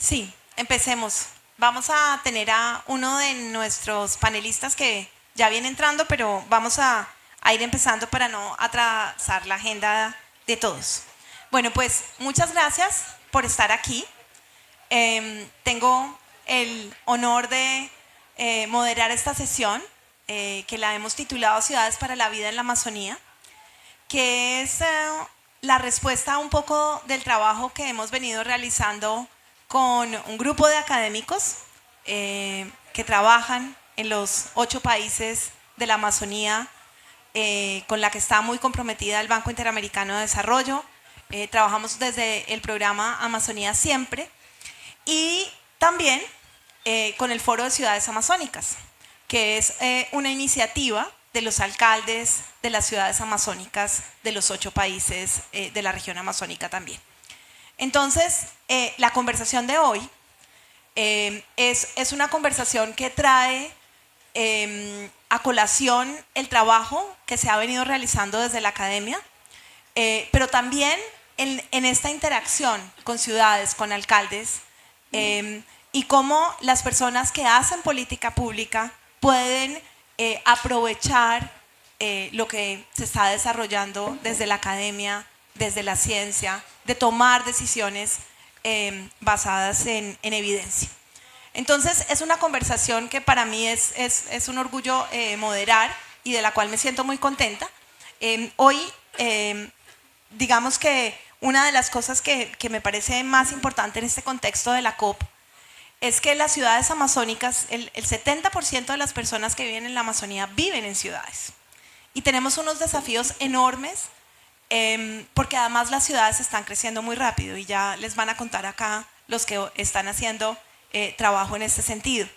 Sí, empecemos. Vamos a tener a uno de nuestros panelistas que ya viene entrando, pero vamos a ir empezando para no atrasar la agenda de todos. Bueno, pues muchas gracias por estar aquí. Tengo el honor de moderar esta sesión que la hemos titulado Ciudades para la Vida en la Amazonía, que es la respuesta a un poco del trabajo que hemos venido realizando con un grupo de académicos que trabajan en los 8 países de la Amazonía, con la que está muy comprometida el Banco Interamericano de Desarrollo. Trabajamos desde el programa Amazonía Siempre y también con el Foro de Ciudades Amazónicas, que es una iniciativa de los alcaldes de las ciudades amazónicas de los 8 países de la región amazónica también. Entonces, la conversación de hoy es una conversación que trae a colación el trabajo que se ha venido realizando desde la academia, pero también en esta interacción con ciudades, con alcaldes, y cómo las personas que hacen política pública pueden aprovechar lo que se está desarrollando desde la academia, desde la ciencia, de tomar decisiones basadas en evidencia. Entonces, es una conversación que para mí es un orgullo moderar y de la cual me siento muy contenta. Hoy, digamos que una de las cosas que me parece más importante en este contexto de la COP es que las ciudades amazónicas, el 70% de las personas que viven en la Amazonía viven en ciudades. Y tenemos unos desafíos enormes porque además las ciudades están creciendo muy rápido y ya les van a contar acá los que están haciendo trabajo en este sentido.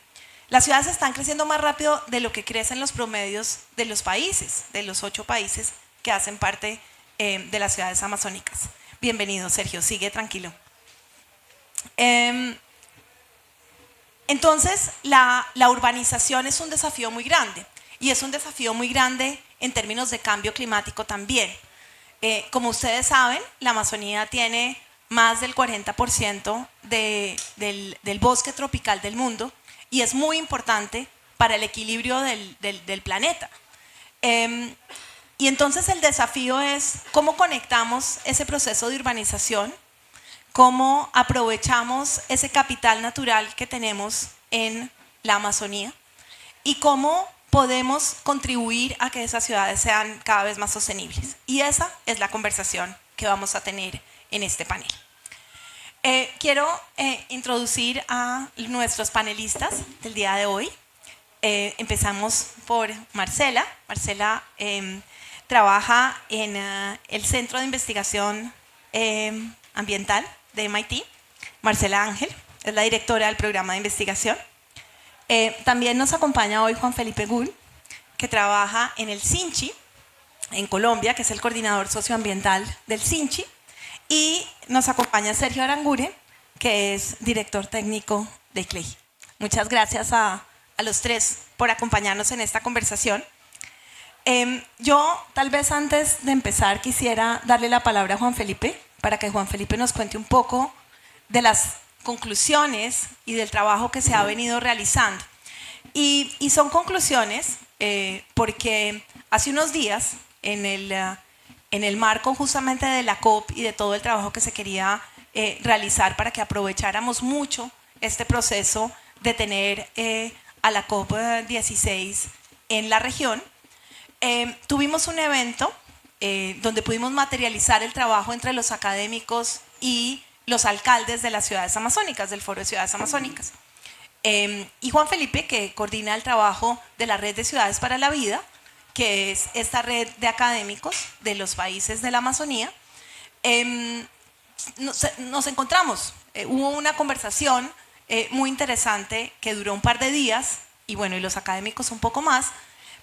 Las ciudades están creciendo más rápido de lo que crecen los promedios de los países, de los 8 países que hacen parte de las ciudades amazónicas. Bienvenido, Sergio, sigue tranquilo. Entonces, la urbanización es un desafío muy grande y es un desafío muy grande en términos de cambio climático también. Como ustedes saben, la Amazonía tiene más del 40% del bosque tropical del mundo y es muy importante para el equilibrio del planeta. Y entonces el desafío es cómo conectamos ese proceso de urbanización, cómo aprovechamos ese capital natural que tenemos en la Amazonía y cómo podemos contribuir a que esas ciudades sean cada vez más sostenibles. Y esa es la conversación que vamos a tener en este panel. Quiero introducir a nuestros panelistas del día de hoy. Empezamos por Marcela. Marcela trabaja en el Centro de Investigación Ambiental de MIT. Marcela Ángel es la directora del programa de investigación. También nos acompaña hoy Juan Felipe Gull, que trabaja en el SINCHI, en Colombia, que es el coordinador socioambiental del SINCHI. Y nos acompaña Sergio Aranguren, que es director técnico de ICLEI. Muchas gracias a los 3 por acompañarnos en esta conversación. Yo, tal vez antes de empezar, quisiera darle la palabra a Juan Felipe, para que Juan Felipe nos cuente un poco de las conclusiones y del trabajo que se ha venido realizando. Y son conclusiones porque hace unos días, en el marco justamente de la COP y de todo el trabajo que se quería realizar para que aprovecháramos mucho este proceso de tener a la COP16 en la región, tuvimos un evento donde pudimos materializar el trabajo entre los académicos y los alcaldes de las ciudades amazónicas, del Foro de Ciudades Amazónicas. Y Juan Felipe, que coordina el trabajo de la Red de Ciudades para la Vida, que es esta red de académicos de los países de la Amazonía, nos encontramos. Hubo una conversación muy interesante que duró un par de días, y bueno, y los académicos un poco más,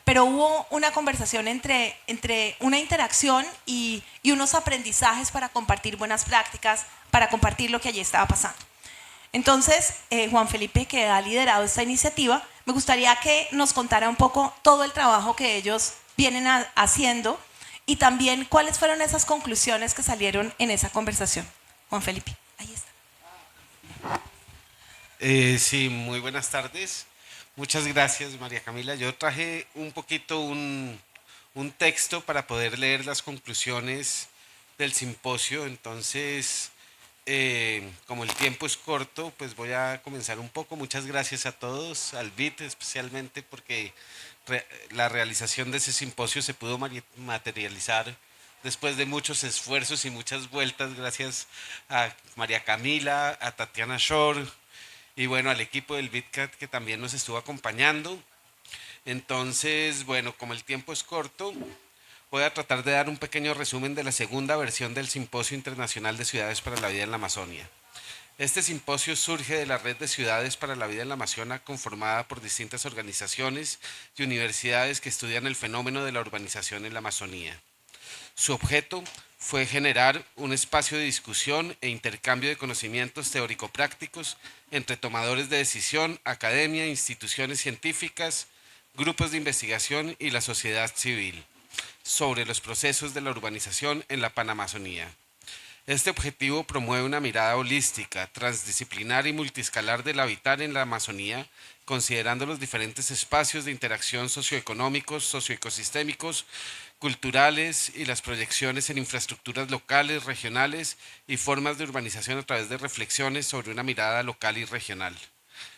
pero hubo una conversación entre una interacción y unos aprendizajes para compartir buenas prácticas, para compartir lo que allí estaba pasando. Entonces, Juan Felipe, que ha liderado esta iniciativa, me gustaría que nos contara un poco todo el trabajo que ellos vienen haciendo y también cuáles fueron esas conclusiones que salieron en esa conversación. Juan Felipe, ahí está. Sí, muy buenas tardes. Muchas gracias, María Camila. Yo traje un poquito un texto para poder leer las conclusiones del simposio. Entonces, como el tiempo es corto, pues voy a comenzar un poco. Muchas gracias a todos, al BIT especialmente, porque la realización de ese simposio se pudo materializar después de muchos esfuerzos y muchas vueltas, gracias a María Camila, a Tatiana Shore y bueno, al equipo del BitCat que también nos estuvo acompañando. Entonces, bueno, como el tiempo es corto, voy a tratar de dar un pequeño resumen de la segunda versión del Simposio Internacional de Ciudades para la Vida en la Amazonia. Este simposio surge de la Red de Ciudades para la Vida en la Amazonia, conformada por distintas organizaciones y universidades que estudian el fenómeno de la urbanización en la Amazonía. Su objeto fue generar un espacio de discusión e intercambio de conocimientos teórico-prácticos entre tomadores de decisión, academia, instituciones científicas, grupos de investigación y la sociedad civil sobre los procesos de la urbanización en la Panamazonía. Este objetivo promueve una mirada holística, transdisciplinar y multiscalar del habitar en la Amazonía, considerando los diferentes espacios de interacción socioeconómicos, socioecosistémicos, culturales y las proyecciones en infraestructuras locales, regionales y formas de urbanización a través de reflexiones sobre una mirada local y regional.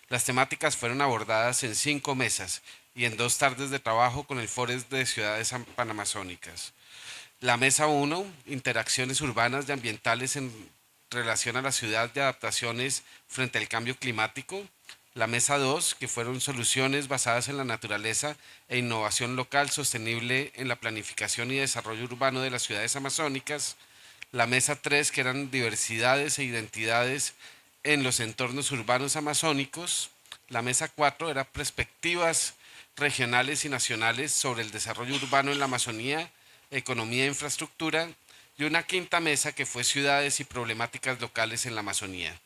Las temáticas fueron abordadas en 5 mesas y en 2 tardes de trabajo con el Foro de Ciudades Panamazónicas. La mesa uno, interacciones urbanas y ambientales en relación a la ciudad de adaptaciones frente al cambio climático. La mesa 2, que fueron soluciones basadas en la naturaleza e innovación local sostenible en la planificación y desarrollo urbano de las ciudades amazónicas. La mesa 3, que eran diversidades e identidades en los entornos urbanos amazónicos. La mesa 4 era perspectivas regionales y nacionales sobre el desarrollo urbano en la Amazonía, economía e infraestructura, y una quinta mesa que fue ciudades y problemáticas locales en la Amazonía.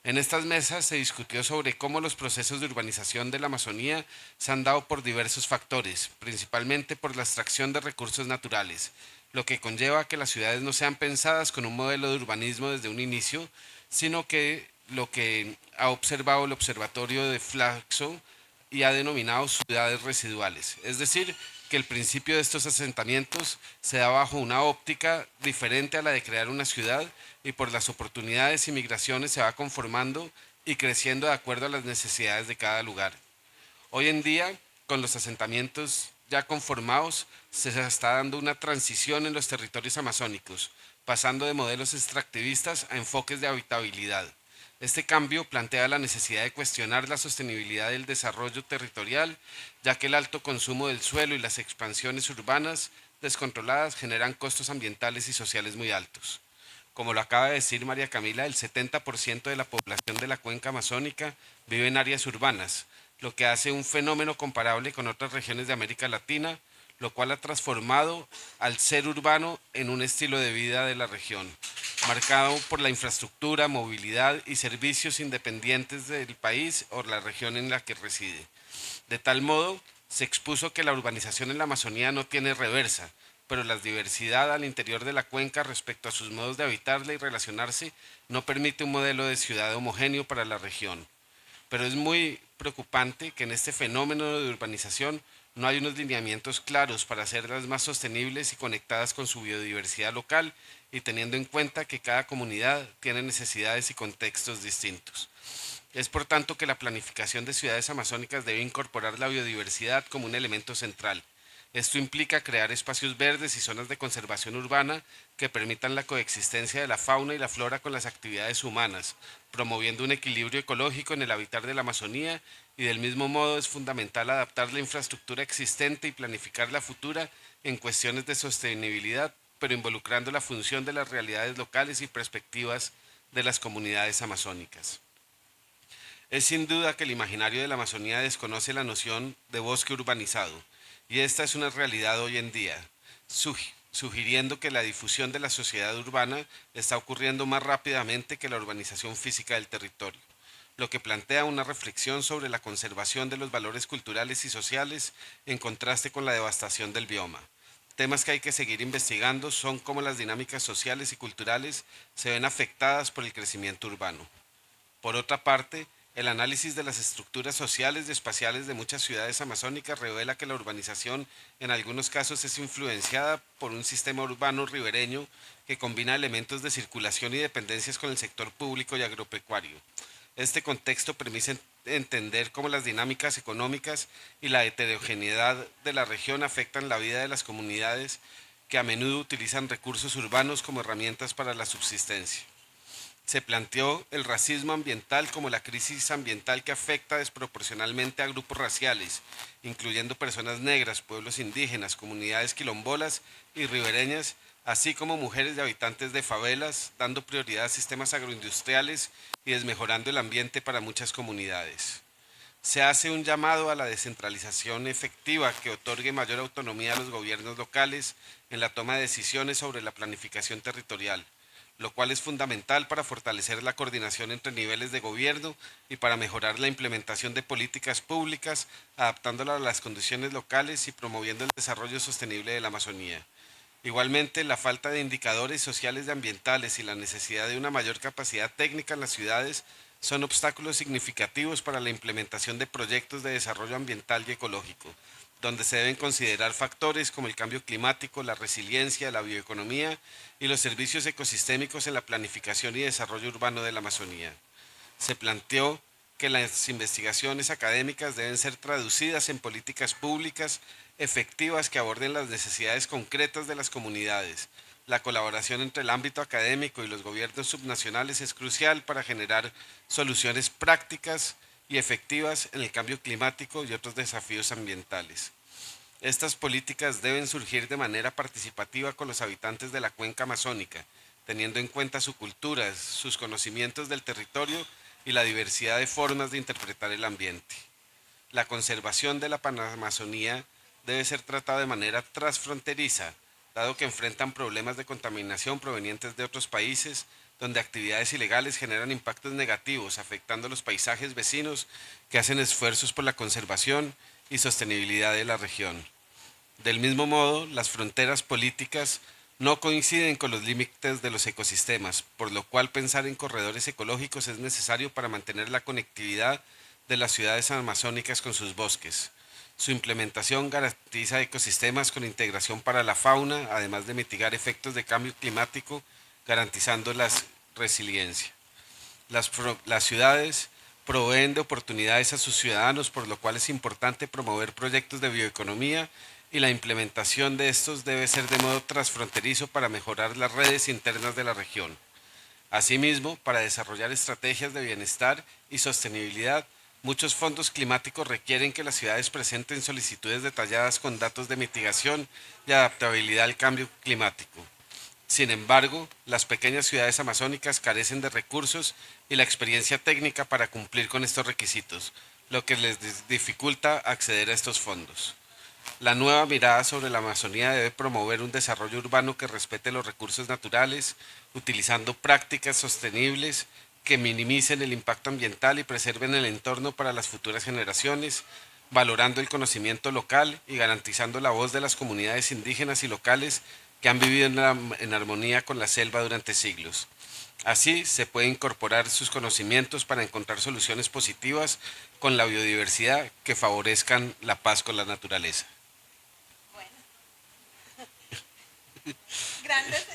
En estas mesas se discutió sobre cómo los procesos de urbanización de la Amazonía se han dado por diversos factores, principalmente por la extracción de recursos naturales, lo que conlleva que las ciudades no sean pensadas con un modelo de urbanismo desde un inicio, sino que lo que ha observado el Observatorio de Flaxo y ha denominado ciudades residuales. Es decir, que el principio de estos asentamientos se da bajo una óptica diferente a la de crear una ciudad y por las oportunidades y migraciones se va conformando y creciendo de acuerdo a las necesidades de cada lugar. Hoy en día, con los asentamientos ya conformados, se está dando una transición en los territorios amazónicos, pasando de modelos extractivistas a enfoques de habitabilidad. Este cambio plantea la necesidad de cuestionar la sostenibilidad del desarrollo territorial, ya que el alto consumo del suelo y las expansiones urbanas descontroladas generan costos ambientales y sociales muy altos. Como lo acaba de decir María Camila, el 70% de la población de la cuenca amazónica vive en áreas urbanas, lo que hace un fenómeno comparable con otras regiones de América Latina, lo cual ha transformado al ser urbano en un estilo de vida de la región, marcado por la infraestructura, movilidad y servicios independientes del país o la región en la que reside. De tal modo, se expuso que la urbanización en la Amazonía no tiene reversa, pero la diversidad al interior de la cuenca respecto a sus modos de habitarla y relacionarse no permite un modelo de ciudad homogéneo para la región. Pero es muy preocupante que en este fenómeno de urbanización no hay unos lineamientos claros para hacerlas más sostenibles y conectadas con su biodiversidad local y teniendo en cuenta que cada comunidad tiene necesidades y contextos distintos. Es por tanto que la planificación de ciudades amazónicas debe incorporar la biodiversidad como un elemento central. Esto implica crear espacios verdes y zonas de conservación urbana que permitan la coexistencia de la fauna y la flora con las actividades humanas, promoviendo un equilibrio ecológico en el hábitat de la Amazonía y del mismo modo es fundamental adaptar la infraestructura existente y planificar la futura en cuestiones de sostenibilidad, pero involucrando la función de las realidades locales y perspectivas de las comunidades amazónicas. Es sin duda que el imaginario de la Amazonía desconoce la noción de bosque urbanizado, y esta es una realidad hoy en día, sugiriendo que la difusión de la sociedad urbana está ocurriendo más rápidamente que la urbanización física del territorio, lo que plantea una reflexión sobre la conservación de los valores culturales y sociales en contraste con la devastación del bioma. Temas que hay que seguir investigando son cómo las dinámicas sociales y culturales se ven afectadas por el crecimiento urbano. Por otra parte, El análisis de las estructuras sociales y espaciales de muchas ciudades amazónicas revela que la urbanización en algunos casos es influenciada por un sistema urbano ribereño que combina elementos de circulación y dependencias con el sector público y agropecuario. Este contexto permite entender cómo las dinámicas económicas y la heterogeneidad de la región afectan la vida de las comunidades que a menudo utilizan recursos urbanos como herramientas para la subsistencia. Se planteó el racismo ambiental como la crisis ambiental que afecta desproporcionalmente a grupos raciales, incluyendo personas negras, pueblos indígenas, comunidades quilombolas y ribereñas, así como mujeres y habitantes de favelas, dando prioridad a sistemas agroindustriales y desmejorando el ambiente para muchas comunidades. Se hace un llamado a la descentralización efectiva que otorgue mayor autonomía a los gobiernos locales en la toma de decisiones sobre la planificación territorial, lo cual es fundamental para fortalecer la coordinación entre niveles de gobierno y para mejorar la implementación de políticas públicas, adaptándola a las condiciones locales y promoviendo el desarrollo sostenible de la Amazonía. Igualmente, la falta de indicadores sociales y ambientales y la necesidad de una mayor capacidad técnica en las ciudades son obstáculos significativos para la implementación de proyectos de desarrollo ambiental y ecológico, donde se deben considerar factores como el cambio climático, la resiliencia, la bioeconomía y los servicios ecosistémicos en la planificación y desarrollo urbano de la Amazonía. Se planteó que las investigaciones académicas deben ser traducidas en políticas públicas efectivas que aborden las necesidades concretas de las comunidades. La colaboración entre el ámbito académico y los gobiernos subnacionales es crucial para generar soluciones prácticas y efectivas en el cambio climático y otros desafíos ambientales. Estas políticas deben surgir de manera participativa con los habitantes de la cuenca amazónica, teniendo en cuenta su cultura, sus conocimientos del territorio y la diversidad de formas de interpretar el ambiente. La conservación de la Panamazonía debe ser tratada de manera transfronteriza, dado que enfrentan problemas de contaminación provenientes de otros países, donde actividades ilegales generan impactos negativos, afectando los paisajes vecinos que hacen esfuerzos por la conservación y sostenibilidad de la región. Del mismo modo, las fronteras políticas no coinciden con los límites de los ecosistemas, por lo cual pensar en corredores ecológicos es necesario para mantener la conectividad de las ciudades amazónicas con sus bosques. Su implementación garantiza ecosistemas con integración para la fauna, además de mitigar efectos de cambio climático, garantizando la resiliencia. Las ciudades proveen de oportunidades a sus ciudadanos, por lo cual es importante promover proyectos de bioeconomía y la implementación de estos debe ser de modo transfronterizo para mejorar las redes internas de la región. Asimismo, para desarrollar estrategias de bienestar y sostenibilidad, muchos fondos climáticos requieren que las ciudades presenten solicitudes detalladas con datos de mitigación y adaptabilidad al cambio climático. Sin embargo, las pequeñas ciudades amazónicas carecen de recursos y la experiencia técnica para cumplir con estos requisitos, lo que les dificulta acceder a estos fondos. La nueva mirada sobre la Amazonía debe promover un desarrollo urbano que respete los recursos naturales, utilizando prácticas sostenibles que minimicen el impacto ambiental y preserven el entorno para las futuras generaciones, valorando el conocimiento local y garantizando la voz de las comunidades indígenas y locales que han vivido en armonía con la selva durante siglos. Así se puede incorporar sus conocimientos para encontrar soluciones positivas con la biodiversidad que favorezcan la paz con la naturaleza. Bueno. Grandes,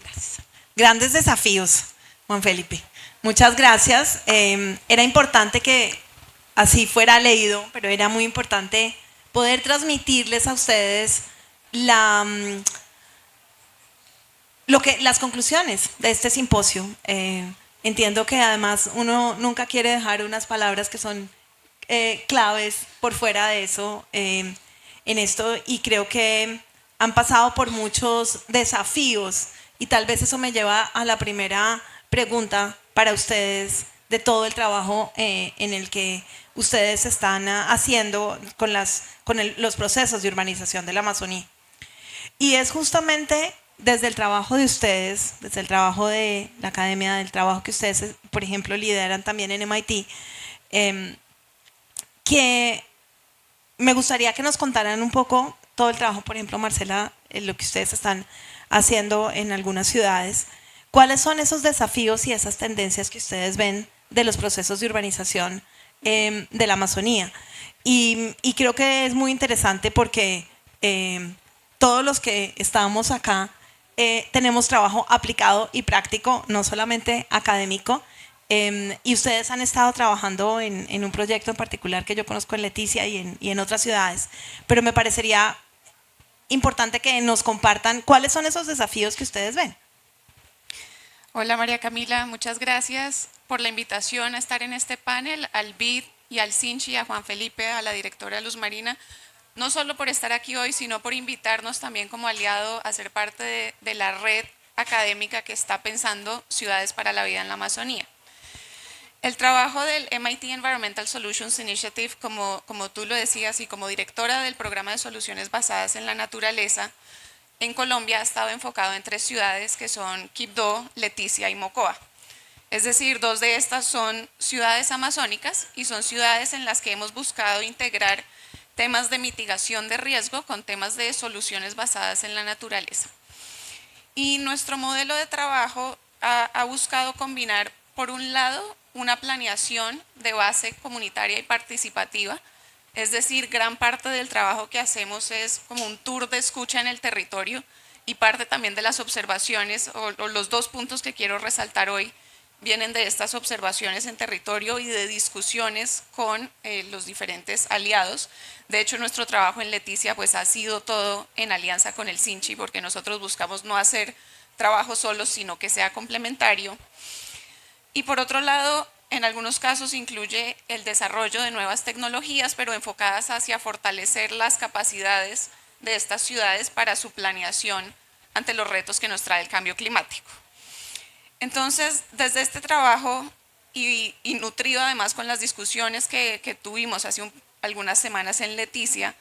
gracias. Grandes desafíos, Juan Felipe. Muchas gracias. Era importante que así fuera leído, pero era muy importante poder transmitirles a ustedes las conclusiones de este simposio. Entiendo que además uno nunca quiere dejar unas palabras que son claves por fuera de eso en esto, y creo que han pasado por muchos desafíos y tal vez eso me lleva a la primera pregunta para ustedes de todo el trabajo en el que ustedes están haciendo con los procesos de urbanización de la Amazonía. Y es justamente desde el trabajo de ustedes, desde el trabajo de la academia, del trabajo que ustedes, por ejemplo, lideran también en MIT, que me gustaría que nos contaran un poco todo el trabajo, por ejemplo, Marcela, lo que ustedes están haciendo en algunas ciudades. ¿Cuáles son esos desafíos y esas tendencias que ustedes ven de los procesos de urbanización de la Amazonía? Y creo que es muy interesante porque todos los que estamos acá tenemos trabajo aplicado y práctico, no solamente académico. Y ustedes han estado trabajando en un proyecto en particular que yo conozco en Leticia y en otras ciudades, pero me parecería importante que nos compartan cuáles son esos desafíos que ustedes ven. Hola María Camila, muchas gracias por la invitación a estar en este panel, al BID y al Sinchi, a Juan Felipe, a la directora Luz Marina, no solo por estar aquí hoy, sino por invitarnos también como aliado a ser parte de la red académica que está pensando ciudades para la vida en la Amazonía. El trabajo del MIT Environmental Solutions Initiative, como tú lo decías, y como directora del programa de soluciones basadas en la naturaleza, en Colombia ha estado enfocado en 3 ciudades que son Quibdó, Leticia y Mocoa. Es decir, 2 de estas son ciudades amazónicas y son ciudades en las que hemos buscado integrar temas de mitigación de riesgo con temas de soluciones basadas en la naturaleza. Y nuestro modelo de trabajo ha buscado combinar, por un lado, una planeación de base comunitaria y participativa, es decir, gran parte del trabajo que hacemos es como un tour de escucha en el territorio y parte también de las observaciones o los 2 puntos que quiero resaltar hoy vienen de estas observaciones en territorio y de discusiones con los diferentes aliados. De hecho, nuestro trabajo en Leticia pues ha sido todo en alianza con el Sinchi porque nosotros buscamos no hacer trabajo solo, sino que sea complementario. Y por otro lado, en algunos casos incluye el desarrollo de nuevas tecnologías, pero enfocadas hacia fortalecer las capacidades de estas ciudades para su planeación ante los retos que nos trae el cambio climático. Entonces, desde este trabajo y nutrido además con las discusiones que tuvimos hace algunas semanas en Leticia,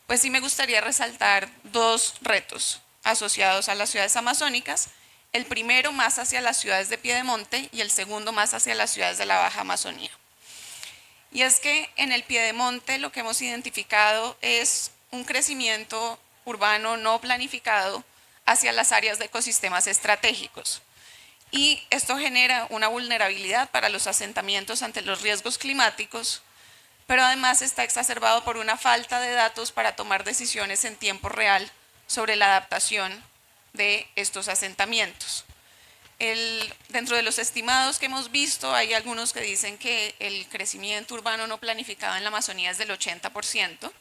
pues sí me gustaría resaltar 2 retos asociados a las ciudades amazónicas. El primero más hacia las ciudades de Piedemonte y el segundo más hacia las ciudades de la Baja Amazonía. Y es que en el Piedemonte lo que hemos identificado es un crecimiento urbano no planificado hacia las áreas de ecosistemas estratégicos. Y esto genera una vulnerabilidad para los asentamientos ante los riesgos climáticos, pero además está exacerbado por una falta de datos para tomar decisiones en tiempo real sobre la adaptación de estos asentamientos. Dentro de los estimados que hemos visto, hay algunos que dicen que el crecimiento urbano no planificado en la Amazonía es del 80%.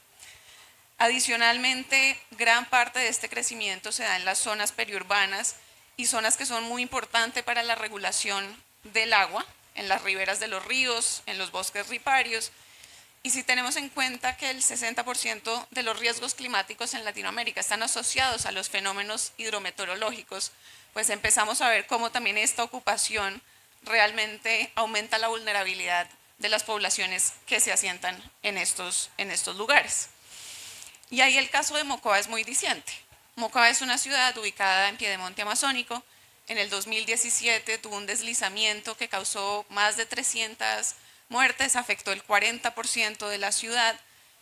Adicionalmente, gran parte de este crecimiento se da en las zonas periurbanas y zonas que son muy importantes para la regulación del agua, en las riberas de los ríos, en los bosques riparios. Y si tenemos en cuenta que el 60% de los riesgos climáticos en Latinoamérica están asociados a los fenómenos hidrometeorológicos, pues empezamos a ver cómo también esta ocupación realmente aumenta la vulnerabilidad de las poblaciones que se asientan en estos lugares. Y ahí el caso de Mocoa es muy diciente. Mocoa es una ciudad ubicada en Piedemonte Amazónico. En el 2017 tuvo un deslizamiento que causó más de 300 muertes, afectó el 40% de la ciudad,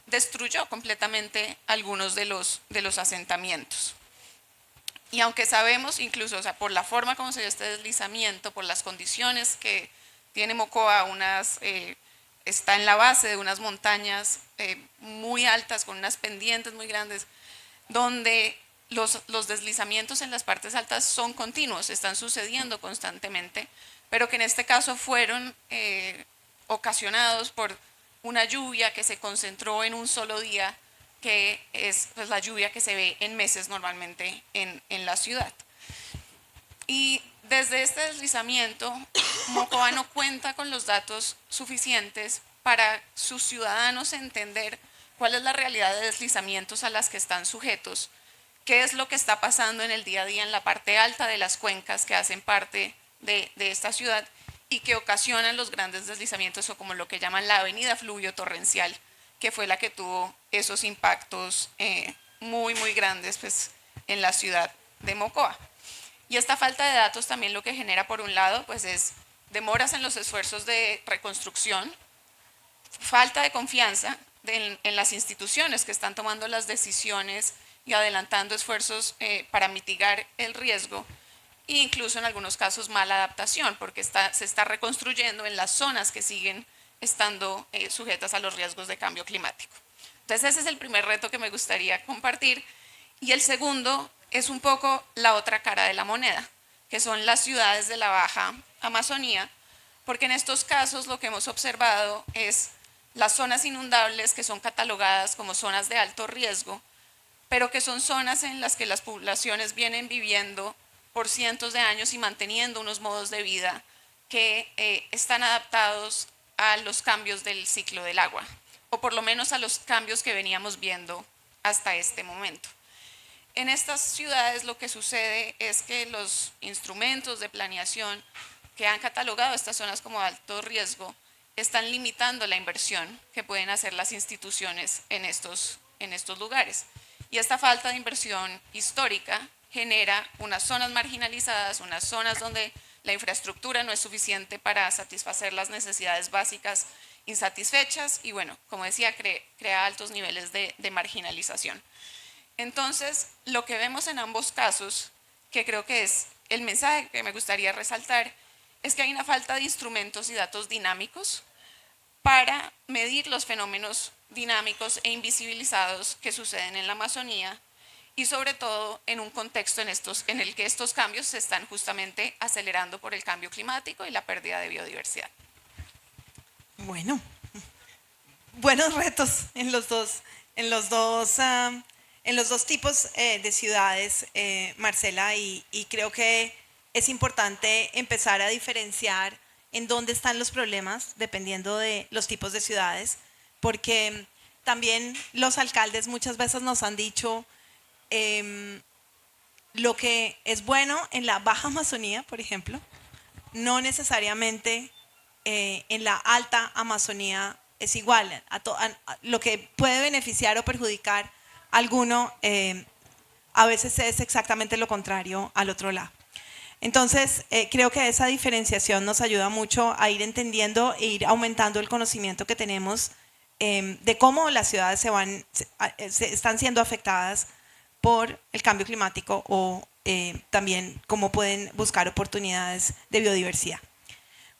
destruyó completamente algunos de los asentamientos. Y aunque sabemos, incluso por la forma como se dio este deslizamiento, por las condiciones que tiene Mocoa, está en la base de unas montañas muy altas, con unas pendientes muy grandes, donde los deslizamientos en las partes altas son continuos, están sucediendo constantemente, pero que en este caso fueron ocasionados por una lluvia que se concentró en un solo día, que es pues, la lluvia que se ve en meses normalmente en la ciudad. Y desde este deslizamiento, Mocoa no cuenta con los datos suficientes para sus ciudadanos entender cuál es la realidad de deslizamientos a las que están sujetos, qué es lo que está pasando en el día a día en la parte alta de las cuencas que hacen parte de esta ciudad y que ocasionan los grandes deslizamientos o como lo que llaman la avenida fluvio torrencial, que fue la que tuvo esos impactos muy, muy grandes pues, en la ciudad de Mocoa. Y esta falta de datos también lo que genera, por un lado, pues es demoras en los esfuerzos de reconstrucción, falta de confianza en las instituciones que están tomando las decisiones y adelantando esfuerzos para mitigar el riesgo e incluso en algunos casos mala adaptación, porque se está reconstruyendo en las zonas que siguen estando sujetas a los riesgos de cambio climático. Entonces ese es el primer reto que me gustaría compartir. Y el segundo es un poco la otra cara de la moneda, que son las ciudades de la Baja Amazonía, porque en estos casos lo que hemos observado es las zonas inundables que son catalogadas como zonas de alto riesgo, pero que son zonas en las que las poblaciones vienen viviendo por cientos de años y manteniendo unos modos de vida que están adaptados a los cambios del ciclo del agua, o por lo menos a los cambios que veníamos viendo hasta este momento. En estas ciudades lo que sucede es que los instrumentos de planeación que han catalogado estas zonas como alto riesgo están limitando la inversión que pueden hacer las instituciones en estos lugares. Y esta falta de inversión histórica genera unas zonas marginalizadas, unas zonas donde la infraestructura no es suficiente para satisfacer las necesidades básicas insatisfechas y, bueno, como decía, crea altos niveles de marginalización. Entonces, lo que vemos en ambos casos, que creo que es el mensaje que me gustaría resaltar, es que hay una falta de instrumentos y datos dinámicos para medir los fenómenos dinámicos e invisibilizados que suceden en la Amazonía y sobre todo en un contexto en el que estos cambios se están justamente acelerando por el cambio climático y la pérdida de biodiversidad. Bueno, buenos retos en los dos tipos de ciudades, Marcela, y creo que es importante empezar a diferenciar en dónde están los problemas dependiendo de los tipos de ciudades, porque también los alcaldes muchas veces nos han dicho lo que es bueno en la Baja Amazonía, por ejemplo, no necesariamente en la Alta Amazonía es igual. Lo que puede beneficiar o perjudicar a alguno a veces es exactamente lo contrario al otro lado. Entonces, creo que esa diferenciación nos ayuda mucho a ir entendiendo e ir aumentando el conocimiento que tenemos de cómo las ciudades están siendo afectadas por el cambio climático o también cómo pueden buscar oportunidades de biodiversidad.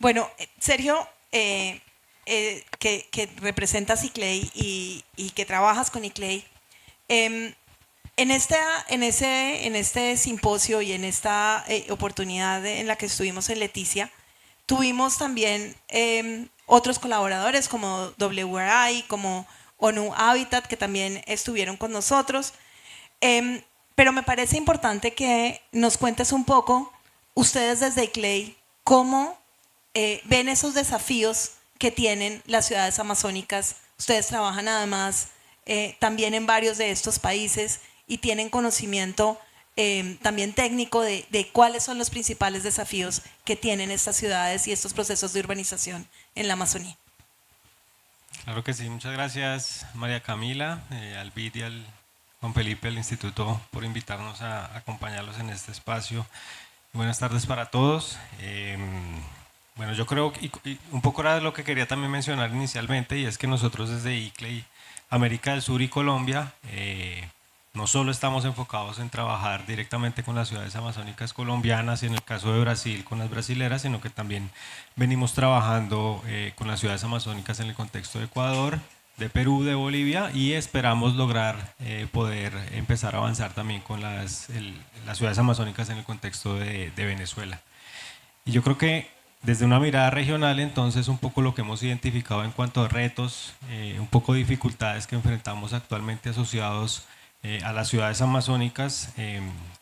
Bueno, Sergio, que representas ICLEI y que trabajas con ICLEI, en este simposio y en esta oportunidad en la que estuvimos en Leticia, tuvimos también otros colaboradores como WRI, como ONU Habitat, que también estuvieron con nosotros. Pero me parece importante que nos cuentes un poco, ustedes desde ICLEI, cómo ven esos desafíos que tienen las ciudades amazónicas. Ustedes trabajan además también en varios de estos países y tienen conocimiento también técnico de cuáles son los principales desafíos que tienen estas ciudades y estos procesos de urbanización en la Amazonía. Claro que sí, muchas gracias María Camila, al BID y al Juan Felipe, al Instituto, por invitarnos a acompañarlos en este espacio. Buenas tardes para todos. Bueno, yo creo que un poco era lo que quería también mencionar inicialmente, y es que nosotros desde ICLEI, América del Sur y Colombia, no solo estamos enfocados en trabajar directamente con las ciudades amazónicas colombianas y en el caso de Brasil con las brasileras, sino que también venimos trabajando con las ciudades amazónicas en el contexto de Ecuador, de Perú, de Bolivia, y esperamos lograr poder empezar a avanzar también con las ciudades amazónicas en el contexto de Venezuela. Y yo creo que desde una mirada regional, entonces, un poco lo que hemos identificado en cuanto a retos, un poco dificultades que enfrentamos actualmente asociados a las ciudades amazónicas,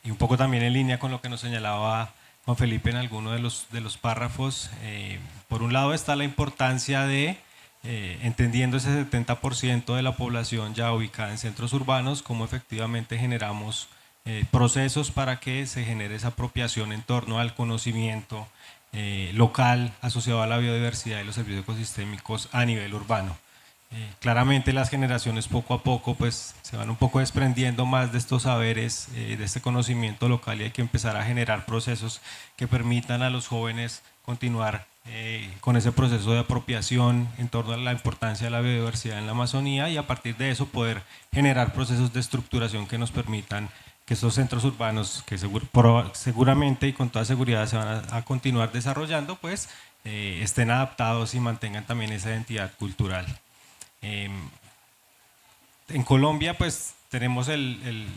y un poco también en línea con lo que nos señalaba Juan Felipe en alguno de los párrafos. Por un lado está la importancia de, entendiendo ese 70% de la población ya ubicada en centros urbanos, cómo efectivamente generamos procesos para que se genere esa apropiación en torno al conocimiento local asociado a la biodiversidad y los servicios ecosistémicos a nivel urbano. Claramente las generaciones poco a poco pues se van un poco desprendiendo más de estos saberes, de este conocimiento local, y hay que empezar a generar procesos que permitan a los jóvenes continuar con ese proceso de apropiación en torno a la importancia de la biodiversidad en la Amazonía y a partir de eso poder generar procesos de estructuración que nos permitan que estos centros urbanos, que seguramente y con toda seguridad se van a continuar desarrollando, pues estén adaptados y mantengan también esa identidad cultural. En Colombia pues tenemos el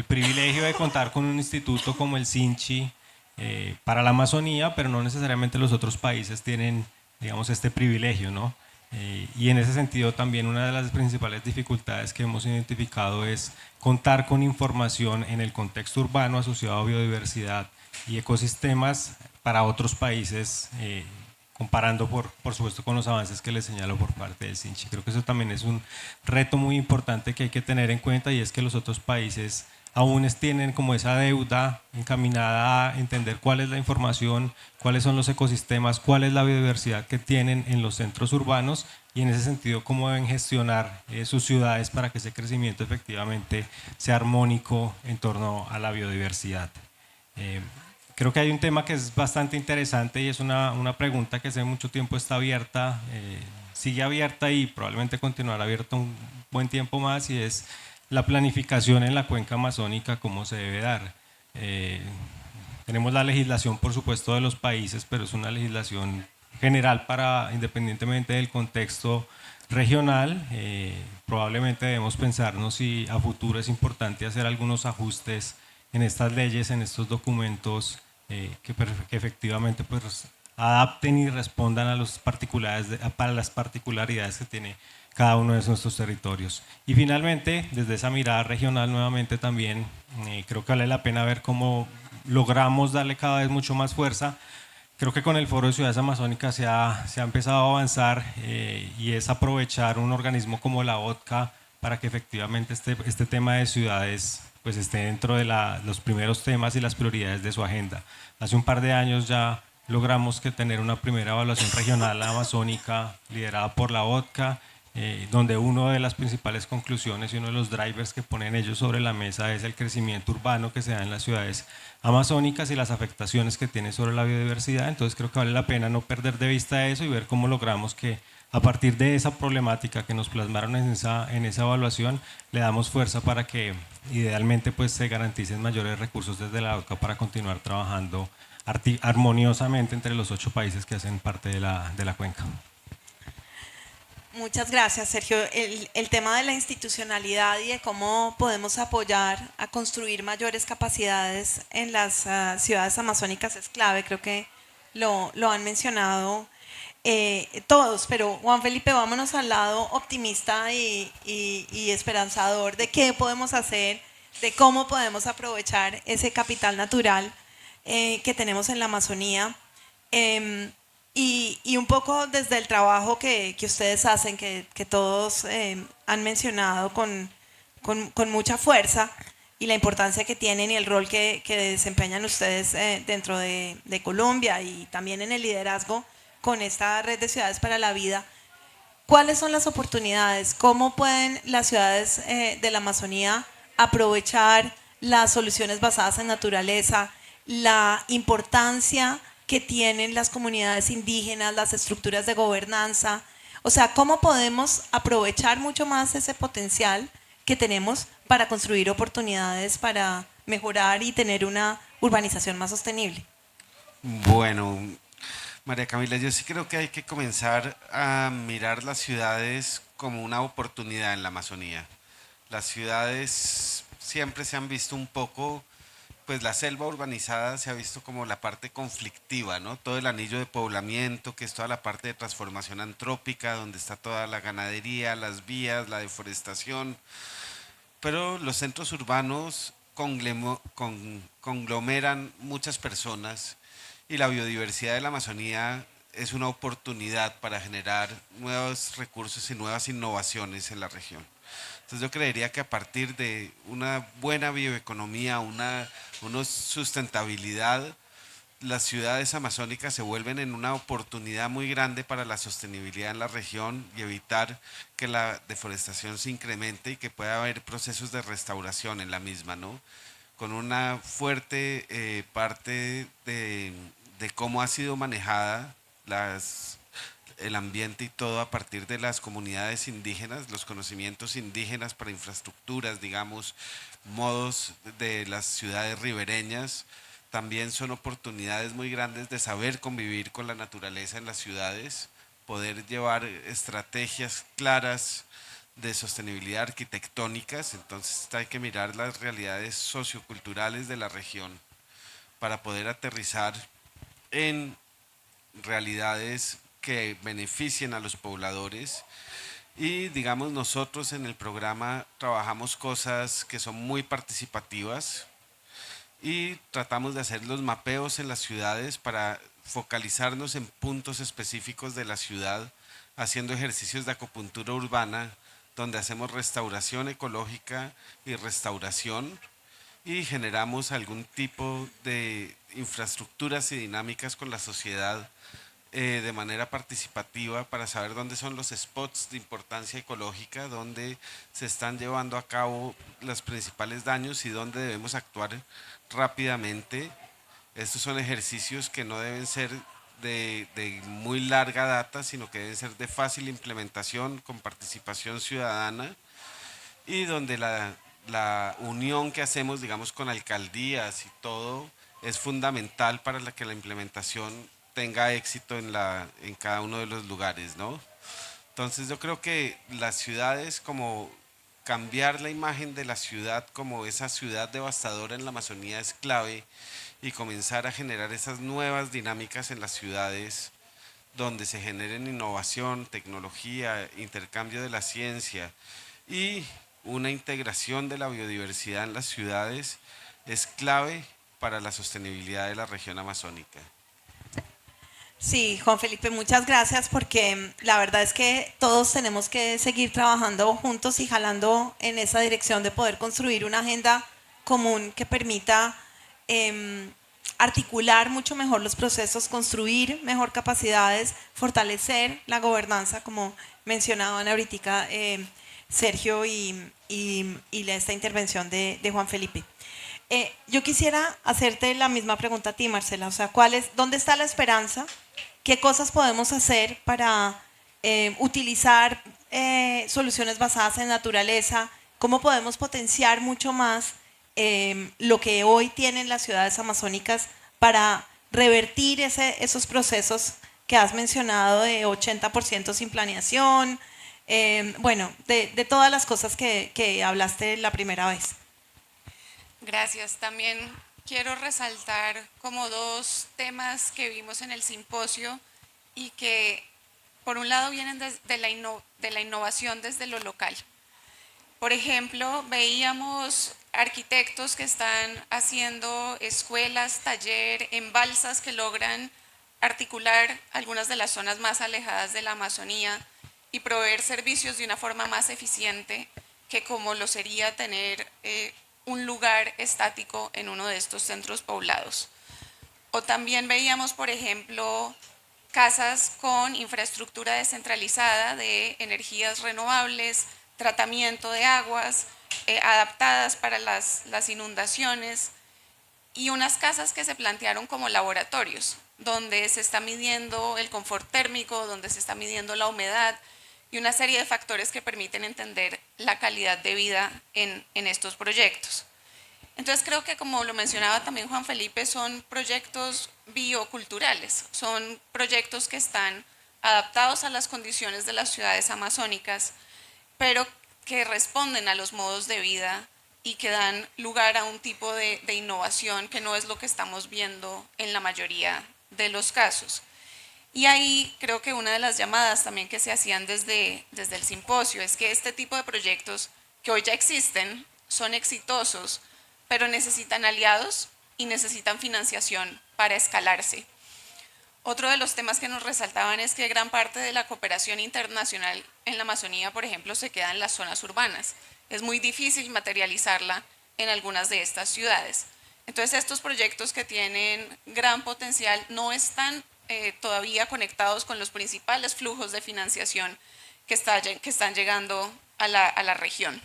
privilegio de contar con un instituto como el SINCHI para la Amazonía, pero no necesariamente los otros países tienen, digamos, este privilegio, ¿no? Y en ese sentido también una de las principales dificultades que hemos identificado es contar con información en el contexto urbano asociado a biodiversidad y ecosistemas para otros países, comparando por supuesto con los avances que les señalo por parte del SINCHI. Creo que eso también es un reto muy importante que hay que tener en cuenta y es que los otros países aún tienen como esa deuda encaminada a entender cuál es la información, cuáles son los ecosistemas, cuál es la biodiversidad que tienen en los centros urbanos y en ese sentido cómo deben gestionar sus ciudades para que ese crecimiento efectivamente sea armónico en torno a la biodiversidad. Creo que hay un tema que es bastante interesante y es una pregunta que hace mucho tiempo está abierta, sigue abierta y probablemente continuará abierta un buen tiempo más y es la planificación en la cuenca amazónica, cómo se debe dar. Tenemos la legislación, por supuesto, de los países, pero es una legislación general para, independientemente del contexto regional. Probablemente debemos pensarnos si a futuro es importante hacer algunos ajustes en estas leyes, en estos documentos, que efectivamente pues, adapten y respondan a para las particularidades que tiene cada uno de nuestros territorios. Y finalmente, desde esa mirada regional nuevamente también, creo que vale la pena ver cómo logramos darle cada vez mucho más fuerza. Creo que con el Foro de Ciudades Amazónicas se ha empezado a avanzar y es aprovechar un organismo como la OTCA para que efectivamente este tema de ciudades pues esté dentro de los primeros temas y las prioridades de su agenda. Hace un par de años ya logramos tener una primera evaluación regional amazónica liderada por la OTCA, donde una de las principales conclusiones y uno de los drivers que ponen ellos sobre la mesa es el crecimiento urbano que se da en las ciudades amazónicas y las afectaciones que tiene sobre la biodiversidad. Entonces creo que vale la pena no perder de vista eso y ver cómo logramos que a partir de esa problemática que nos plasmaron en esa evaluación le damos fuerza para que idealmente pues, se garanticen mayores recursos desde la OCA para continuar trabajando armoniosamente entre los 8 países que hacen parte de la cuenca. Muchas gracias, Sergio. El tema de la institucionalidad y de cómo podemos apoyar a construir mayores capacidades en las ciudades amazónicas es clave, creo que lo han mencionado todos, pero Juan Felipe, vámonos al lado optimista y esperanzador de qué podemos hacer, de cómo podemos aprovechar ese capital natural que tenemos en la Amazonía. Y un poco desde el trabajo que ustedes hacen, que todos han mencionado con mucha fuerza y la importancia que tienen y el rol que desempeñan ustedes dentro de Colombia y también en el liderazgo con esta red de ciudades para la vida. ¿Cuáles son las oportunidades? ¿Cómo pueden las ciudades de la Amazonía aprovechar las soluciones basadas en naturaleza, la importancia que tienen las comunidades indígenas, las estructuras de gobernanza? O sea, ¿cómo podemos aprovechar mucho más ese potencial que tenemos para construir oportunidades, para mejorar y tener una urbanización más sostenible? Bueno, María Camila, yo sí creo que hay que comenzar a mirar las ciudades como una oportunidad en la Amazonía. Las ciudades siempre se han visto un poco, pues la selva urbanizada se ha visto como la parte conflictiva, ¿no? Todo el anillo de poblamiento, que es toda la parte de transformación antrópica, donde está toda la ganadería, las vías, la deforestación. Pero los centros urbanos conglomeran muchas personas y la biodiversidad de la Amazonía es una oportunidad para generar nuevos recursos y nuevas innovaciones en la región. Entonces yo creería que a partir de una buena bioeconomía, una sustentabilidad, las ciudades amazónicas se vuelven en una oportunidad muy grande para la sostenibilidad en la región y evitar que la deforestación se incremente y que pueda haber procesos de restauración en la misma, ¿no? Con una fuerte parte de cómo ha sido manejada el ambiente y todo a partir de las comunidades indígenas, los conocimientos indígenas para infraestructuras, digamos, modos de las ciudades ribereñas, también son oportunidades muy grandes de saber convivir con la naturaleza en las ciudades, poder llevar estrategias claras de sostenibilidad arquitectónicas. Entonces hay que mirar las realidades socioculturales de la región para poder aterrizar en realidades que beneficien a los pobladores. Y digamos, nosotros en el programa trabajamos cosas que son muy participativas y tratamos de hacer los mapeos en las ciudades para focalizarnos en puntos específicos de la ciudad, haciendo ejercicios de acupuntura urbana, donde hacemos restauración ecológica y restauración y generamos algún tipo de infraestructuras y dinámicas con la sociedad de manera participativa para saber dónde son los spots de importancia ecológica, dónde se están llevando a cabo los principales daños y dónde debemos actuar rápidamente. Estos son ejercicios que no deben ser de muy larga data, sino que deben ser de fácil implementación con participación ciudadana y donde la unión que hacemos, digamos, con alcaldías y todo es fundamental para que la implementación tenga éxito en cada uno de los lugares, ¿no? Entonces yo creo que las ciudades, como cambiar la imagen de la ciudad como esa ciudad devastadora en la Amazonía es clave y comenzar a generar esas nuevas dinámicas en las ciudades donde se generen innovación, tecnología, intercambio de la ciencia y una integración de la biodiversidad en las ciudades es clave para la sostenibilidad de la región amazónica. Sí, Juan Felipe, muchas gracias porque la verdad es que todos tenemos que seguir trabajando juntos y jalando en esa dirección de poder construir una agenda común que permita articular mucho mejor los procesos, construir mejor capacidades, fortalecer la gobernanza, como mencionaban ahorita Sergio y esta intervención de Juan Felipe. Yo quisiera hacerte la misma pregunta a ti, Marcela, o sea, ¿dónde está la esperanza? ¿Qué cosas podemos hacer para utilizar soluciones basadas en naturaleza? ¿Cómo podemos potenciar mucho más lo que hoy tienen las ciudades amazónicas para revertir esos procesos que has mencionado de 80% sin planeación? Bueno, de todas las cosas que hablaste la primera vez. Gracias. También quiero resaltar como dos temas que vimos en el simposio y que por un lado vienen de la innovación desde lo local. Por ejemplo, veíamos arquitectos que están haciendo escuelas, taller, embalsas que logran articular algunas de las zonas más alejadas de la Amazonía y proveer servicios de una forma más eficiente que como lo sería tener un lugar estático en uno de estos centros poblados. O también veíamos, por ejemplo, casas con infraestructura descentralizada de energías renovables, tratamiento de aguas, adaptadas para las inundaciones, y unas casas que se plantearon como laboratorios, donde se está midiendo el confort térmico, donde se está midiendo la humedad, y una serie de factores que permiten entender la calidad de vida en estos proyectos. Entonces creo que, como lo mencionaba también Juan Felipe, son proyectos bioculturales, son proyectos que están adaptados a las condiciones de las ciudades amazónicas, pero que responden a los modos de vida y que dan lugar a un tipo de innovación que no es lo que estamos viendo en la mayoría de los casos. Y ahí creo que una de las llamadas también que se hacían desde el simposio es que este tipo de proyectos que hoy ya existen son exitosos, pero necesitan aliados y necesitan financiación para escalarse. Otro de los temas que nos resaltaban es que gran parte de la cooperación internacional en la Amazonía, por ejemplo, se queda en las zonas urbanas. Es muy difícil materializarla en algunas de estas ciudades. Entonces, estos proyectos que tienen gran potencial no están todavía conectados con los principales flujos de financiación que están llegando a la región.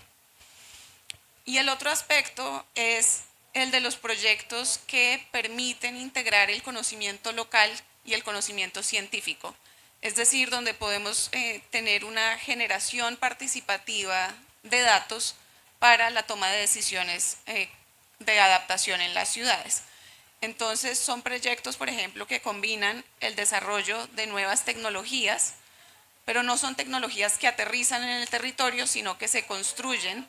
Y el otro aspecto es el de los proyectos que permiten integrar el conocimiento local y el conocimiento científico. Es decir, donde podemos tener una generación participativa de datos para la toma de decisiones de adaptación en las ciudades. Entonces son proyectos, por ejemplo, que combinan el desarrollo de nuevas tecnologías, pero no son tecnologías que aterrizan en el territorio, sino que se construyen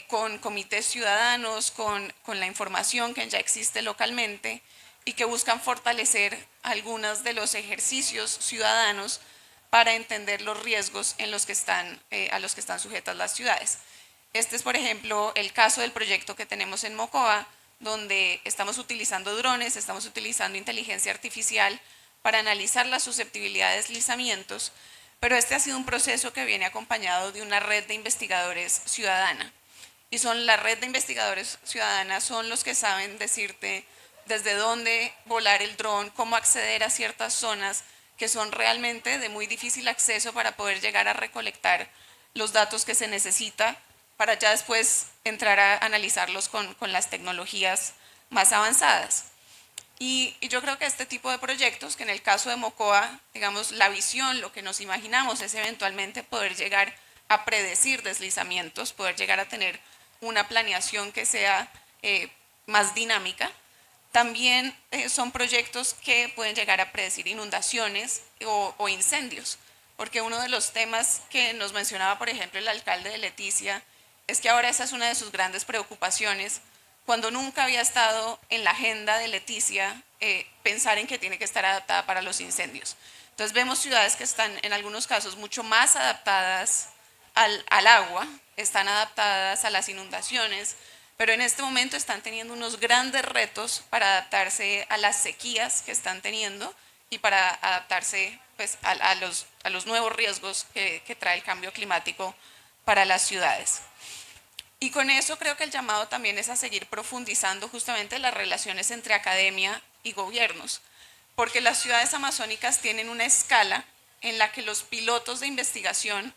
con comités ciudadanos, con la información que ya existe localmente y que buscan fortalecer algunos de los ejercicios ciudadanos para entender los riesgos en los que a los que están sujetas las ciudades. Este es, por ejemplo, el caso del proyecto que tenemos en Mocoa, donde estamos utilizando drones, estamos utilizando inteligencia artificial para analizar la susceptibilidad de deslizamientos, pero este ha sido un proceso que viene acompañado de una red de investigadores ciudadana. Y la red de investigadores ciudadanas son los que saben decirte desde dónde volar el dron, cómo acceder a ciertas zonas que son realmente de muy difícil acceso para poder llegar a recolectar los datos que se necesita para ya después entrar a analizarlos con las tecnologías más avanzadas. Y yo creo que este tipo de proyectos, que en el caso de Mocoa, digamos, la visión, lo que nos imaginamos es eventualmente poder llegar a predecir deslizamientos, poder llegar a tener una planeación que sea más dinámica. También son proyectos que pueden llegar a predecir inundaciones o incendios, porque uno de los temas que nos mencionaba, por ejemplo, el alcalde de Leticia, es que ahora esa es una de sus grandes preocupaciones, cuando nunca había estado en la agenda de Leticia pensar en que tiene que estar adaptada para los incendios. Entonces vemos ciudades que están en algunos casos mucho más adaptadas al agua, están adaptadas a las inundaciones, pero en este momento están teniendo unos grandes retos para adaptarse a las sequías que están teniendo y para adaptarse pues, a los nuevos riesgos que trae el cambio climático para las ciudades. Y con eso creo que el llamado también es a seguir profundizando justamente las relaciones entre academia y gobiernos, porque las ciudades amazónicas tienen una escala en la que los pilotos de investigación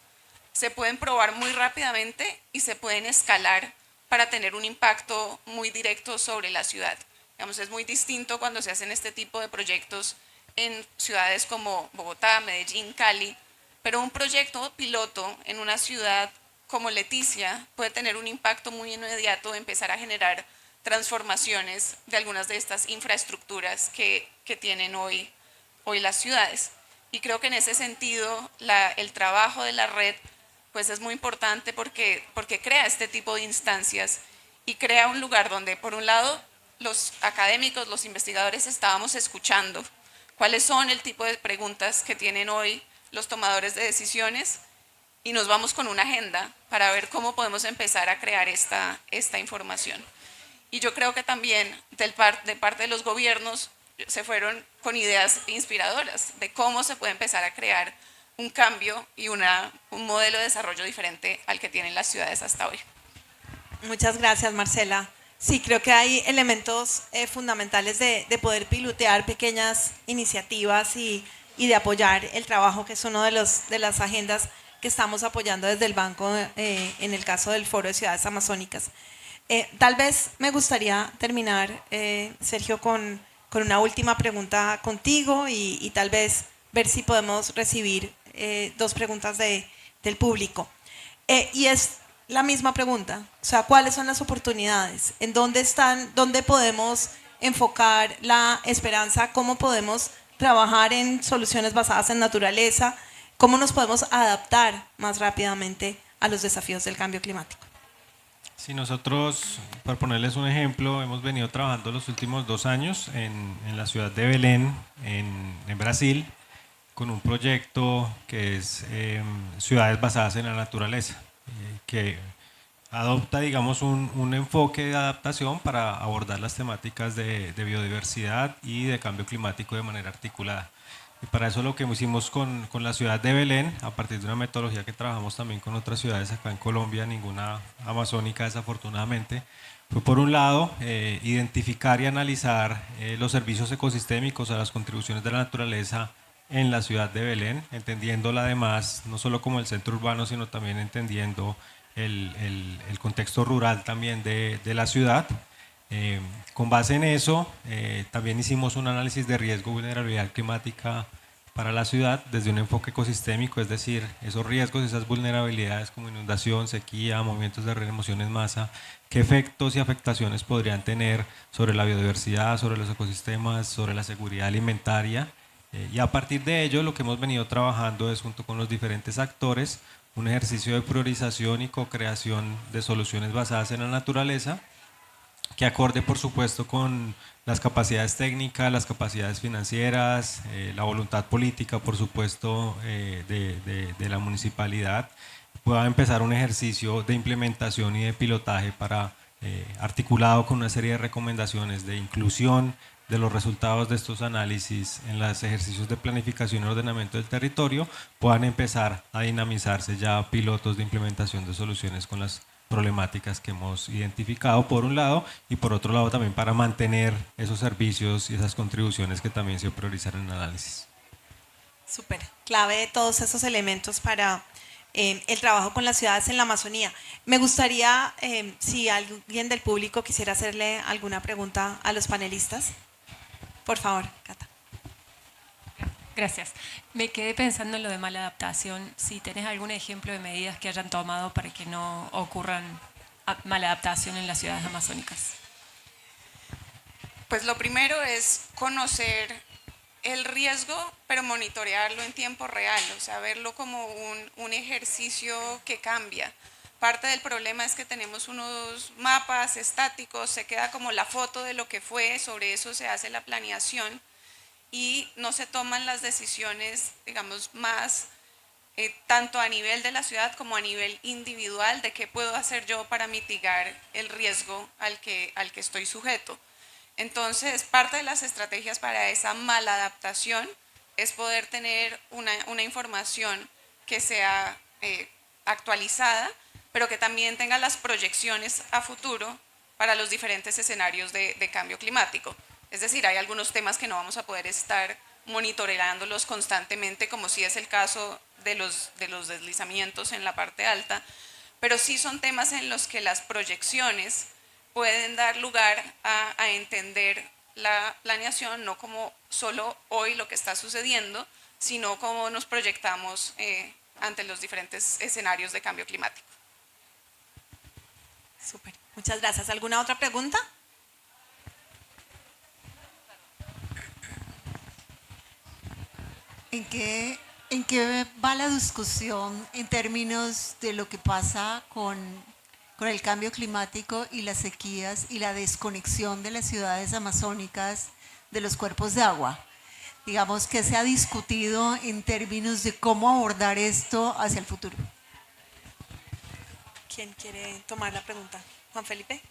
se pueden probar muy rápidamente y se pueden escalar para tener un impacto muy directo sobre la ciudad. Digamos, es muy distinto cuando se hacen este tipo de proyectos en ciudades como Bogotá, Medellín, Cali, pero un proyecto piloto en una ciudad como Leticia puede tener un impacto muy inmediato, empezar a generar transformaciones de algunas de estas infraestructuras que tienen hoy las ciudades. Y creo que en ese sentido el trabajo de la red pues es muy importante porque crea este tipo de instancias y crea un lugar donde por un lado los académicos, los investigadores estábamos escuchando cuáles son el tipo de preguntas que tienen hoy los tomadores de decisiones y nos vamos con una agenda para ver cómo podemos empezar a crear esta información. Y yo creo que también de parte de los gobiernos se fueron con ideas inspiradoras de cómo se puede empezar a crear un cambio y un modelo de desarrollo diferente al que tienen las ciudades hasta hoy. Muchas gracias, Marcela. Sí, creo que hay elementos fundamentales de poder pilotear pequeñas iniciativas y de apoyar el trabajo, que es uno de las agendas que estamos apoyando desde el banco en el caso del Foro de Ciudades Amazónicas. Tal vez me gustaría terminar, Sergio, con una última pregunta contigo y tal vez ver si podemos recibir dos preguntas del público. Y es la misma pregunta, o sea, ¿cuáles son las oportunidades? ¿En dónde están? ¿Dónde podemos enfocar la esperanza? ¿Cómo podemos trabajar en soluciones basadas en naturaleza? ¿Cómo nos podemos adaptar más rápidamente a los desafíos del cambio climático? Sí, nosotros, para ponerles un ejemplo, hemos venido trabajando los últimos 2 años en la ciudad de Belén, en Brasil, con un proyecto que es Ciudades Basadas en la Naturaleza, que adopta, digamos, un enfoque de adaptación para abordar las temáticas de biodiversidad y de cambio climático de manera articulada. Y para eso lo que hicimos con la ciudad de Belén, a partir de una metodología que trabajamos también con otras ciudades acá en Colombia, ninguna amazónica desafortunadamente, fue por un lado identificar y analizar los servicios ecosistémicos a las contribuciones de la naturaleza en la ciudad de Belén, entendiéndola además no solo como el centro urbano, sino también entendiendo el contexto rural también de la ciudad. Con base en eso, también hicimos un análisis de riesgo vulnerabilidad climática para la ciudad desde un enfoque ecosistémico, es decir, esos riesgos, esas vulnerabilidades como inundación, sequía, movimientos de remoción en masa, qué efectos y afectaciones podrían tener sobre la biodiversidad, sobre los ecosistemas, sobre la seguridad alimentaria. Y a partir de ello, lo que hemos venido trabajando es, junto con los diferentes actores, un ejercicio de priorización y co-creación de soluciones basadas en la naturaleza, que acorde por supuesto con las capacidades técnicas, las capacidades financieras, la voluntad política por supuesto de la municipalidad, pueda empezar un ejercicio de implementación y de pilotaje para, articulado con una serie de recomendaciones de inclusión de los resultados de estos análisis en los ejercicios de planificación y ordenamiento del territorio, puedan empezar a dinamizarse ya pilotos de implementación de soluciones con las problemáticas que hemos identificado por un lado, y por otro lado también para mantener esos servicios y esas contribuciones que también se priorizaron en el análisis. Súper, clave de todos esos elementos para el trabajo con las ciudades en la Amazonía. Me gustaría, si alguien del público quisiera hacerle alguna pregunta a los panelistas. Por favor, Cata. Gracias. Me quedé pensando en lo de mala adaptación. Si tenés algún ejemplo de medidas que hayan tomado para que no ocurran mala adaptación en las ciudades amazónicas. Pues lo primero es conocer el riesgo, pero monitorearlo en tiempo real, o sea, verlo como un ejercicio que cambia. Parte del problema es que tenemos unos mapas estáticos, se queda como la foto de lo que fue, sobre eso se hace la planeación y no se toman las decisiones, digamos, más tanto a nivel de la ciudad como a nivel individual de qué puedo hacer yo para mitigar el riesgo al que estoy sujeto. Entonces, parte de las estrategias para esa mala adaptación es poder tener una información que sea actualizada, pero que también tenga las proyecciones a futuro para los diferentes escenarios de cambio climático. Es decir, hay algunos temas que no vamos a poder estar monitoreándolos constantemente, como sí es el caso de los deslizamientos en la parte alta, pero sí son temas en los que las proyecciones pueden dar lugar a entender la planeación, no como solo hoy lo que está sucediendo, sino cómo nos proyectamos ante los diferentes escenarios de cambio climático. Súper, muchas gracias. ¿Alguna otra pregunta? ¿En qué va la discusión en términos de lo que pasa con el cambio climático y las sequías y la desconexión de las ciudades amazónicas de los cuerpos de agua? Digamos, que se ha discutido en términos de cómo abordar esto hacia el futuro. ¿Quién quiere tomar la pregunta? ¿Juan Felipe?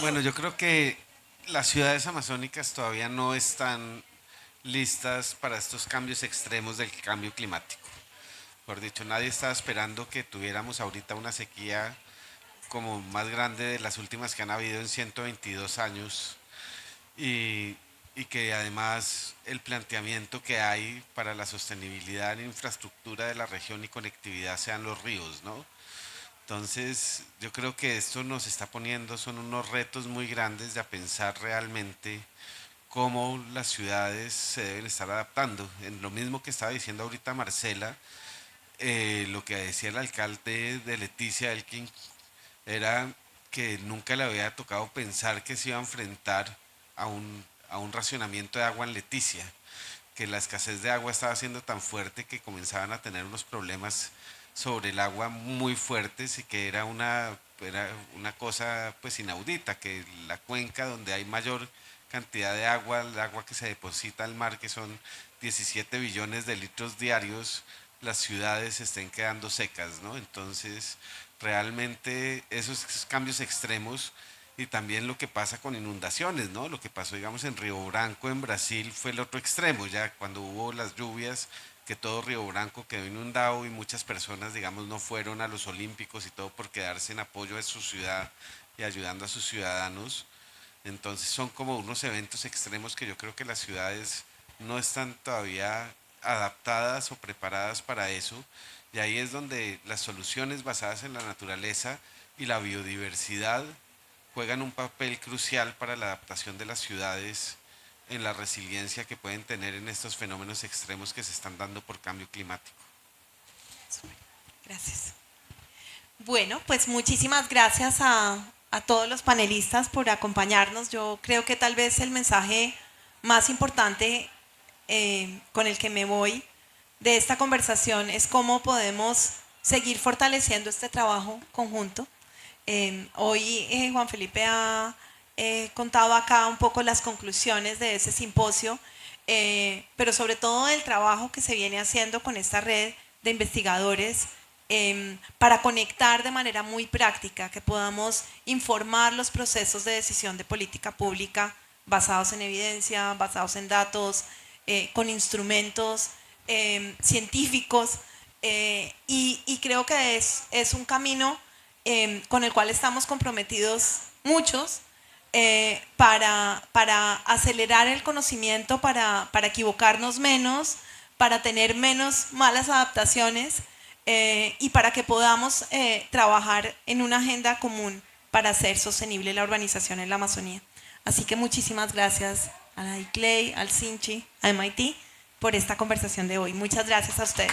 Bueno, yo creo que las ciudades amazónicas todavía no están listas para estos cambios extremos del cambio climático. Por dicho, nadie estaba esperando que tuviéramos ahorita una sequía como más grande de las últimas que han habido en 122 años y que además el planteamiento que hay para la sostenibilidad en infraestructura de la región y conectividad sean los ríos, ¿no? Entonces, yo creo que esto nos está poniendo, son unos retos muy grandes de a pensar realmente cómo las ciudades se deben estar adaptando. En lo mismo que estaba diciendo ahorita Marcela, lo que decía el alcalde de Leticia, Elkin, era que nunca le había tocado pensar que se iba a enfrentar a un racionamiento de agua en Leticia, que la escasez de agua estaba siendo tan fuerte que comenzaban a tener unos problemas sobre el agua muy fuertes y que era una cosa pues inaudita, que la cuenca donde hay mayor cantidad de agua, el agua que se deposita al mar, que son 17 billones de litros diarios, las ciudades estén quedando secas, ¿no? Entonces, realmente esos cambios extremos y también lo que pasa con inundaciones, ¿no? Lo que pasó, digamos, en Río Branco, en Brasil, fue el otro extremo, ya cuando hubo las lluvias, que todo Río Branco quedó inundado y muchas personas, digamos, no fueron a los Olímpicos y todo por quedarse en apoyo de su ciudad y ayudando a sus ciudadanos. Entonces son como unos eventos extremos que yo creo que las ciudades no están todavía adaptadas o preparadas para eso Y ahí es donde las soluciones basadas en la naturaleza y la biodiversidad juegan un papel crucial para la adaptación de las ciudades en la resiliencia que pueden tener en estos fenómenos extremos que se están dando por cambio climático. Gracias. Bueno, pues muchísimas gracias a todos los panelistas por acompañarnos. Yo creo que tal vez el mensaje más importante con el que me voy de esta conversación es cómo podemos seguir fortaleciendo este trabajo conjunto. Hoy Juan Felipe ha contado acá un poco las conclusiones de ese simposio, pero sobre todo el trabajo que se viene haciendo con esta red de investigadores para conectar de manera muy práctica, que podamos informar los procesos de decisión de política pública basados en evidencia, basados en datos, con instrumentos científicos, y creo que es un camino con el cual estamos comprometidos muchos para acelerar el conocimiento, para equivocarnos menos, para tener menos malas adaptaciones y para que podamos trabajar en una agenda común para hacer sostenible la urbanización en la Amazonía. Así que muchísimas gracias a la ICLEI, al CINCHI, a MIT por esta conversación de hoy. Muchas gracias a ustedes.